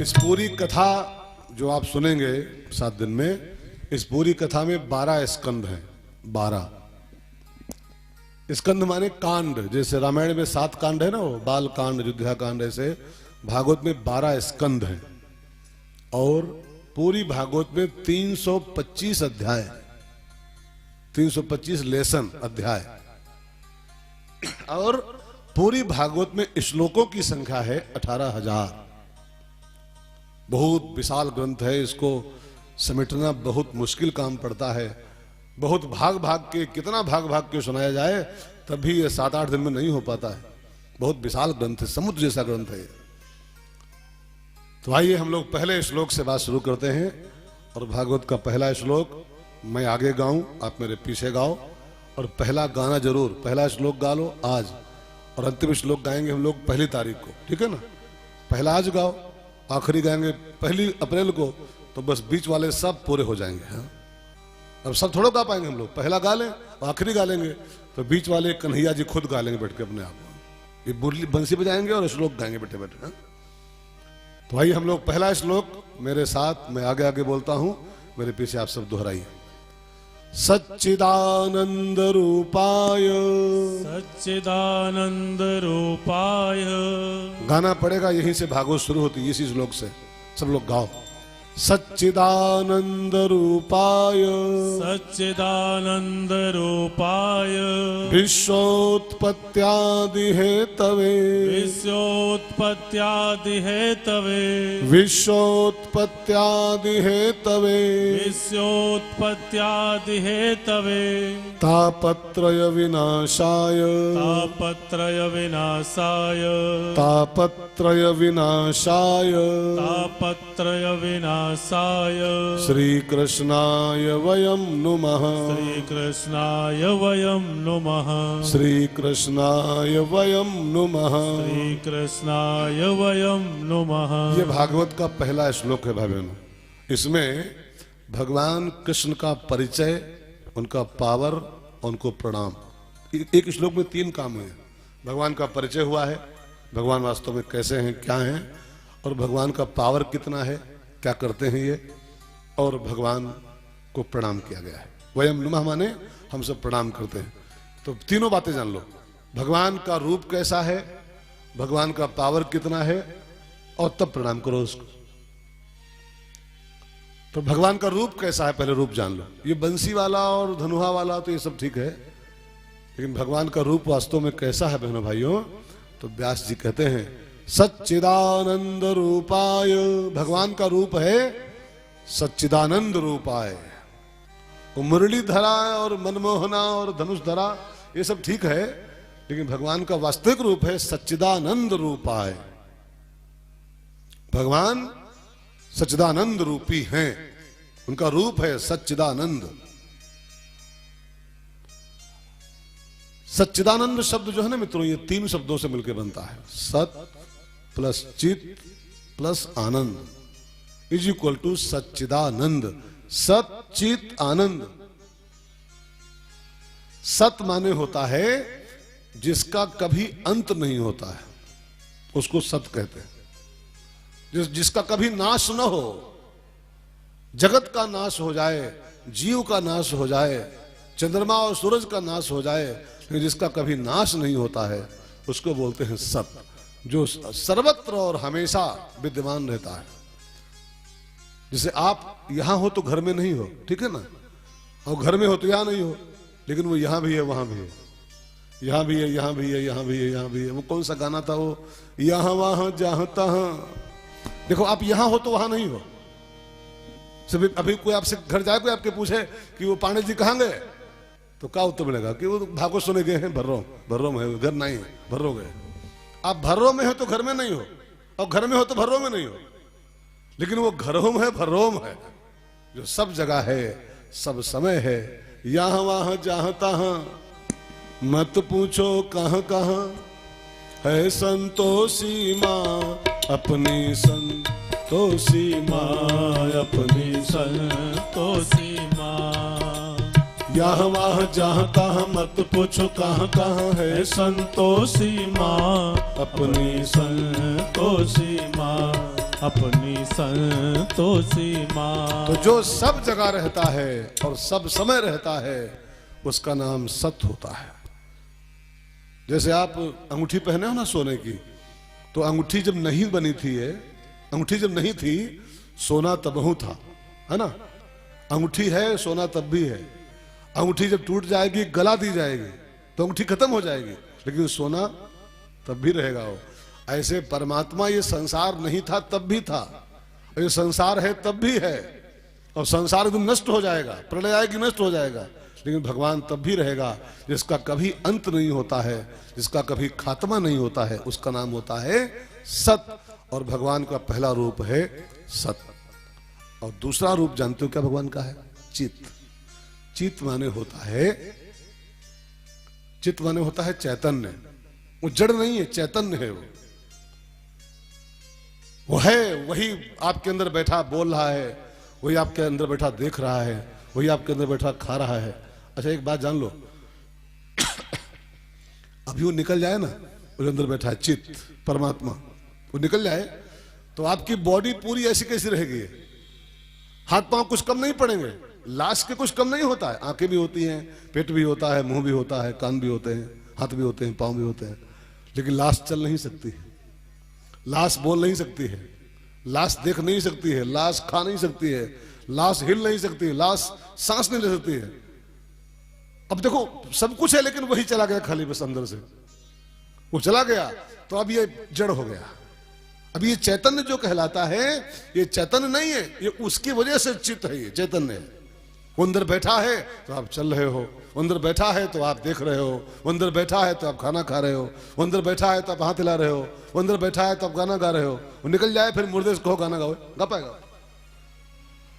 इस पूरी कथा जो आप सुनेंगे 7 दिन में, इस पूरी कथा में 12 स्कंद हैं। 12 स्कंद माने कांड। जैसे रामायण में 7 कांड है ना, वो बाल कांड, अयोध्या कांड, ऐसे भागवत में 12 स्कंद हैं। और पूरी भागवत में 325 अध्याय, 325 लेसन अध्याय। और पूरी भागवत में श्लोकों की संख्या है 18,000। बहुत विशाल ग्रंथ है, इसको समेटना बहुत मुश्किल काम पड़ता है। बहुत भाग भाग के, कितना भाग भाग के सुनाया जाए तब भी ये 7-8 दिन में नहीं हो पाता है। बहुत विशाल ग्रंथ है, समुद्र जैसा ग्रंथ है। तो आइए हम लोग पहले श्लोक से बात शुरू करते हैं। और भागवत का पहला श्लोक मैं आगे गाऊं, आप मेरे पीछे गाओ। और पहला गाना जरूर, पहला श्लोक गा लो आज, और अंतिम श्लोक गाएंगे हम लोग 1 तारीख को, ठीक है ना। पहला आज गाओ, आखिरी गाएंगे 1 अप्रैल को, तो बस बीच वाले सब पूरे हो जाएंगे। हाँ, अब सब थोड़ा गा पाएंगे हम लोग। पहला गा लें, आखिरी गा लेंगे, तो बीच वाले कन्हैया जी खुद गा लेंगे बैठ के अपने आप। ये बुरली बंसी बजाएंगे और श्लोक गाएंगे बैठे बैठे। हाँ? तो आइए हम लोग पहला श्लोक मेरे साथ, मैं आगे आगे बोलता हूं, मेरे पीछे आप सब दोहराइए। सच्चिदानंद रूपाय, सच्चिदानंद रूपाय। गाना पड़ेगा, यहीं से भागवत शुरू होती है, इसी श्लोक से। सब लोग गाओ। सच्चिदानंद रूपाय, सच्चिदानंद रूपाय। विश्वोत्पत्त्यादि हेतवे, विश्वोत्पत्त्यादि हेतवे, विश्वोत्पत्त्यादि हेतवे, विश्वोत्पत्त्यादि हेतवे। तापत्रय विनाशाय, तापत्रय विनाशाय, तापत्रय विनाशाय, तापत्रय विनाशाय। श्री कृष्णाय वयं नुमः, श्री कृष्णाय वयं नुमः, श्री कृष्णाय वयं नुमः, श्री कृष्णाय वयं नुमः। ये भागवत का पहला श्लोक है भाई बहनों। इसमें भगवान कृष्ण का परिचय, उनका पावर, उनको प्रणाम। एक श्लोक में 3 काम हुए। भगवान का परिचय हुआ है, भगवान वास्तव में कैसे हैं, क्या हैं, और भगवान का पावर कितना है, क्या करते हैं ये, और भगवान को प्रणाम किया गया है। वयम नुमः माने हम सब प्रणाम करते हैं। तो तीनों बातें जान लो। भगवान का रूप कैसा है, भगवान का पावर कितना है, और तब प्रणाम करो उसको। तो भगवान का रूप कैसा है, पहले रूप जान लो। ये बंसी वाला और धनुहा वाला तो ये सब ठीक है, लेकिन भगवान का रूप वास्तव में कैसा है बहनों भाइयों, तो व्यास जी कहते हैं सच्चिदानंद रूपाय। भगवान का रूप है सच्चिदानंद रूपाय। वो मुरली धरा और मनमोहना और धनुष धरा ये सब ठीक है, लेकिन भगवान का वास्तविक रूप है सच्चिदानंद रूपाय। भगवान सच्चिदानंद रूपी हैं, उनका रूप है सच्चिदानंद। सच्चिदानंद शब्द जो है ना मित्रों, ये 3 शब्दों से मिलकर बनता है। सत प्लस चित प्लस आनंद इज इक्वल टू सच्चिदानंद। सत चित आनंद। सत माने होता है जिसका कभी अंत नहीं होता है, उसको सत कहते हैं। जिसका कभी नाश न हो, जगत का नाश हो जाए, जीव का नाश हो जाए, चंद्रमा और सूरज का नाश हो जाए, लेकिन जिसका कभी नाश नहीं होता है उसको बोलते हैं सत। जो सर्वत्र और हमेशा विद्यमान रहता है। जैसे आप यहां हो तो घर में नहीं हो, ठीक है ना, और घर में हो तो यहां नहीं हो, लेकिन वो यहां भी है, वहां भी है, यहां भी है, यहां भी है, यहां भी है, यहां भी है। वो कौन सा गाना था वो, यहां वहां जहां तहां। देखो आप यहां हो तो वहां नहीं हो। अभी कोई आपसे घर जाए, कोई आपके पूछे कि वो पांडे जी कहां गए, तो क्या उत्तर मिलेगा कि वो भागवत सुने गए हैं भर्रों। भर्रों में है, घर नहीं है, भर्रों गए। आप भर्रों में हो तो घर में नहीं हो, और घर में हो तो भर्रों में नहीं हो, लेकिन वो घरों में है, भर्रों में है, जो सब जगह है, सब समय है। यहां वहां जहां तहां, मत पूछो कहां कहां, है संतोषी मां अपनी संतोषी मां, अपनी संतोषी मां। यहाँ वहाँ जहाँ तहाँ मत पूछो कहाँ कहाँ है संतोषी माँ, अपनी संतोषी माँ। अपनी संतोषी मान। तो जो सब जगह रहता है और सब समय रहता है उसका नाम सत होता है। जैसे आप अंगूठी पहने हो ना सोने की, तो अंगूठी जब नहीं बनी थी, अंगूठी जब नहीं थी सोना तबहू था, है ना। अंगूठी है सोना तब भी है। अंगूठी जब टूट जाएगी गला दी जाएगी तो अंगूठी खत्म हो जाएगी, लेकिन सोना तब भी रहेगा वो। ऐसे परमात्मा ये संसार नहीं था तब भी था, और ये संसार है तब भी है, और संसार एकदम नष्ट हो जाएगा, प्रलय आएगी नष्ट हो जाएगा, लेकिन भगवान तब भी रहेगा। जिसका कभी अंत नहीं होता है, जिसका कभी खात्मा नहीं होता है, उसका नाम होता है सत। और भगवान का पहला रूप है सत, और दूसरा रूप जानते हो क्या भगवान का है? चित। चित माने होता है, चित माने होता है चैतन्य। वो जड़ नहीं है, चैतन्य है। वो है, वही आपके अंदर बैठा बोल रहा है, वही आपके अंदर बैठा देख रहा है, वही आपके अंदर बैठा खा रहा है। अच्छा एक बात जान लो, अभी वो निकल जाए ना, वो अंदर बैठा है चित्त परमात्मा, वो निकल जाए तो आपकी बॉडी पूरी ऐसी कैसी रहेगी? हाथ पांव कुछ कम नहीं पड़ेंगे, लाश के कुछ कम नहीं होता है। आंखें भी होती हैं, पेट भी होता है, मुंह भी होता है, कान भी होते हैं, हाथ भी होते हैं, पांव भी होते हैं, लेकिन लाश चल नहीं सकती है, लाश बोल नहीं सकती है, लाश देख नहीं सकती है, लाश खा नहीं सकती है, लाश हिल नहीं सकती है, लाश सांस नहीं ले सकती है। अब देखो सब कुछ है, लेकिन वही चला गया खाली बस अंदर से, वो चला गया तो अब ये जड़ हो गया। अब ये चैतन्य जो कहलाता है, ये चैतन्य नहीं है, ये उसकी वजह से चित्त है, ये चैतन्य है। वो अंदर बैठा है तो आप चल रहे हो, वो अंदर बैठा है तो आप देख रहे हो, वो अंदर बैठा है तो आप खाना खा रहे हो, वो अंदर बैठा है तो आप हाथ हिला रहे हो, वो अंदर बैठा है तो आप गाना गा रहे हो। वो निकल जाए फिर मुर्दे से कहो गाना गाओ, गा पाएगा?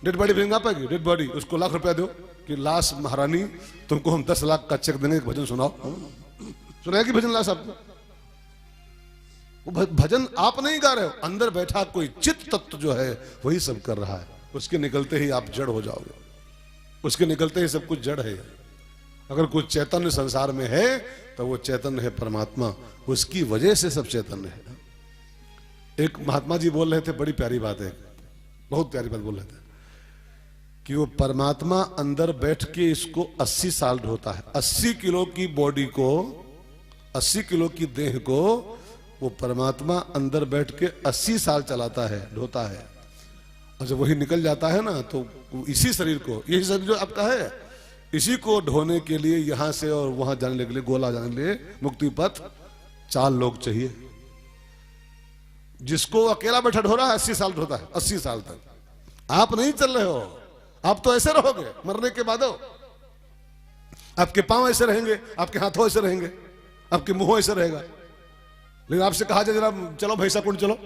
डेड बॉडी फिर गा पाएगी? डेड बॉडी उसको लाख रुपया दो कि लाश महारानी तुमको हम 10 लाख का चेक देंगे, भजन सुनाओ। सुनाएगी भजन लाश आपको? वो भजन आप नहीं गा रहे हो, अंदर बैठा कोई चित्त तत्व जो है वही सब कर रहा है। उसके निकलते ही आप जड़ हो जाओगे, उसके निकलते ही सब कुछ जड़ है। अगर कुछ चैतन्य संसार में है तो वो चैतन्य है परमात्मा, उसकी वजह से सब चैतन्य है। एक महात्मा जी बोल रहे थे, बड़ी प्यारी बात है, बहुत प्यारी बात बोल रहे थे कि वो परमात्मा अंदर बैठ के इसको 80 साल ढोता है। 80 किलो की बॉडी को, 80 किलो की देह को वो परमात्मा अंदर बैठ के 80 साल चलाता है, ढोता है। और जब वही निकल जाता है ना, तो इसी शरीर को, यही शरीर जो आपका है, इसी को ढोने के लिए यहां से और वहां जाने के लिए, गोला जाने के लिए मुक्ति पथ 4 लोग चाहिए। जिसको अकेला बैठा ढो रहा है 80 साल ढोता है, 80 साल तक। आप नहीं चल रहे हो, आप तो ऐसे रहोगे मरने के बाद। आपके पांव ऐसे रहेंगे, आपके हाथों ऐसे रहेंगे, आपके मुंह ऐसे रहेगा। लेकिन आपसे कहा जाए जरा चलो भैसा कुंड चलो,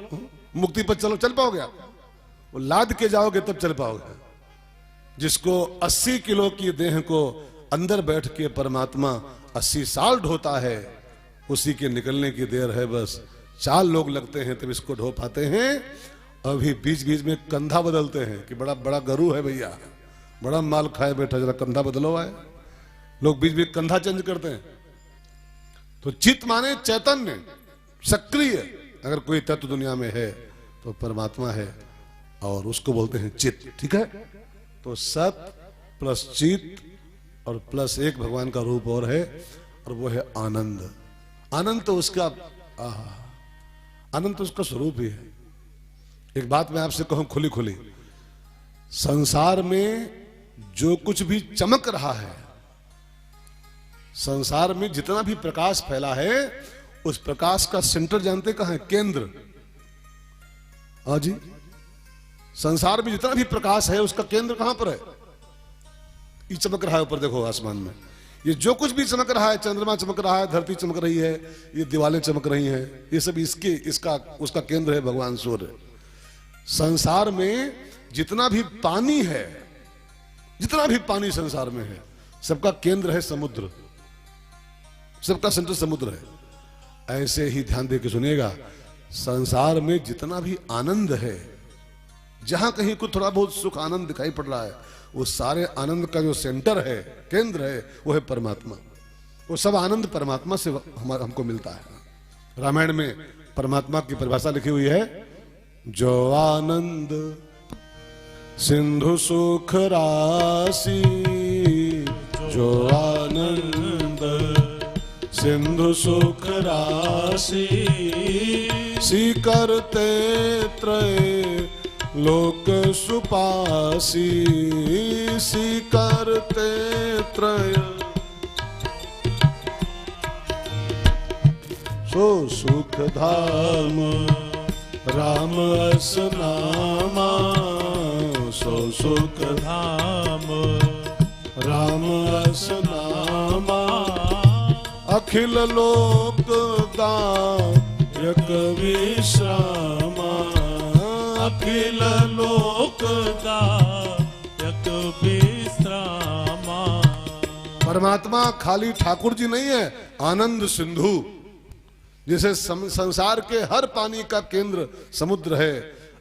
मुक्ति पथ चलो, चल पाओगे आप? वो लाद के जाओगे तब चल पाओगे। जिसको 80 किलो की देह को अंदर बैठ के परमात्मा 80 साल ढोता है, उसी के निकलने की देर है बस। 4 लोग लगते हैं तब इसको ढो पाते हैं। अभी बीच बीच में कंधा बदलते हैं कि बड़ा बड़ा गरु है भैया, बड़ा माल खाए बैठा, जरा कंधा बदलो आए। लोग बीच बीच कंधा चेंज करते हैं। तो चित्त माने चैतन्य, सक्रिय। अगर कोई तत्व दुनिया में है तो परमात्मा है, और उसको बोलते हैं चित्त। ठीक है, तो सत प्लस चित्त और प्लस एक भगवान का रूप और है, और वो है आनंद। आनंद तो उसका, आनंद तो उसका स्वरूप ही है। एक बात मैं आपसे कहूं खुली खुली, संसार में जो कुछ भी चमक रहा है, संसार में जितना भी प्रकाश फैला है, उस प्रकाश का सेंटर जानते कहां है? केंद्र। हाँ जी, संसार में जितना भी प्रकाश है उसका केंद्र कहां पर है? ये चमक रहा है ऊपर, देखो आसमान में, ये जो कुछ भी चमक रहा है, चंद्रमा चमक रहा है, धरती चमक रही है, ये दीवारें चमक रही हैं, ये सब इसका उसका केंद्र है भगवान सूर्य। संसार में जितना भी पानी है, जितना भी पानी संसार में है, सबका केंद्र है समुद्र, सबका सेंटर समुद्र है। ऐसे ही ध्यान दे के सुनिएगा, संसार में जितना भी आनंद है, जहां कहीं को थोड़ा बहुत सुख आनंद दिखाई पड़ रहा है, वो सारे आनंद का जो सेंटर है, केंद्र है, वो है परमात्मा। वो सब आनंद परमात्मा से हमको मिलता है। रामायण में परमात्मा की परिभाषा लिखी हुई है, जो आनंद सिंधु सुख राशि, जो आनंद सिंधु सुख राशि, सी करते त्रय लोक सुपासी, सी करते त्रय सो सुख धाम राम अस नामा, सो सुख धाम राम अस नामा, अखिल लोक दायक विश्रामा, अखिल लोक दायक विश्रामा। परमात्मा खाली ठाकुर जी नहीं है, आनंद सिंधु। जैसे संसार के हर पानी का केंद्र समुद्र है,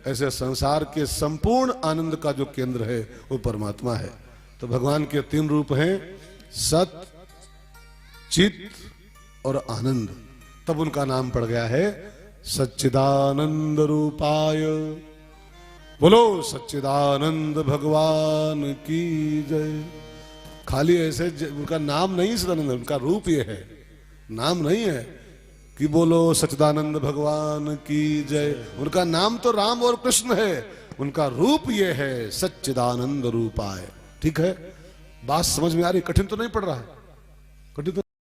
ऐसे संसार के संपूर्ण आनंद का जो केंद्र है वो परमात्मा है। तो भगवान के तीन रूप हैं, सत, चित और आनंद। तब उनका नाम पड़ गया है सच्चिदानंद रूपाय। बोलो सच्चिदानंद भगवान की जय। खाली ऐसे उनका नाम नहीं सदानंद, उनका रूप ये है, नाम नहीं है कि बोलो सच्चिदानंद भगवान की जय। उनका नाम तो राम और कृष्ण है, उनका रूप ये है सच्चिदानंद रूपाय। ठीक है, बात समझ में आ रही? कठिन तो नहीं पड़ रहा है? कठिन तो